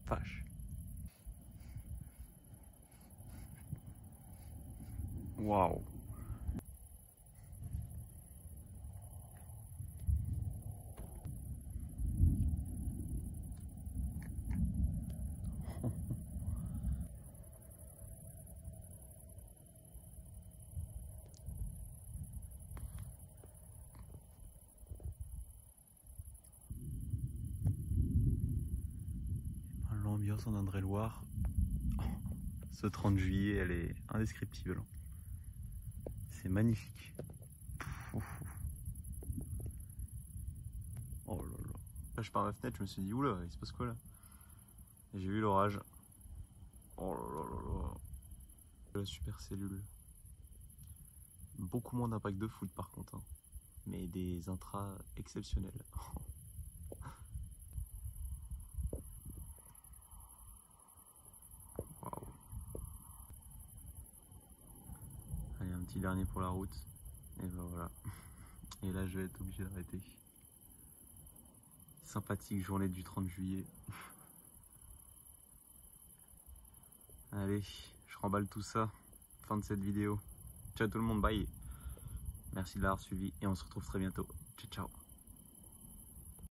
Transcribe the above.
Vache. Waouh. L'ambiance en Indre-et-Loire, ce 30 juillet, elle est indescriptible. C'est magnifique. Oh là là. Là, je pars à la fenêtre, je me suis dit, oula, il se passe quoi là? Et j'ai vu l'orage. Oh là là là là. La super cellule. Beaucoup moins d'impact de foot par contre, hein. Mais des intras exceptionnels. Waouh. Allez, un petit dernier pour la route. Et ben voilà. Et là, je vais être obligé d'arrêter. Sympathique journée du 30 juillet. Allez, je remballe tout ça. Fin de cette vidéo. Ciao tout le monde, bye. Merci de l'avoir suivi et on se retrouve très bientôt. Ciao, ciao.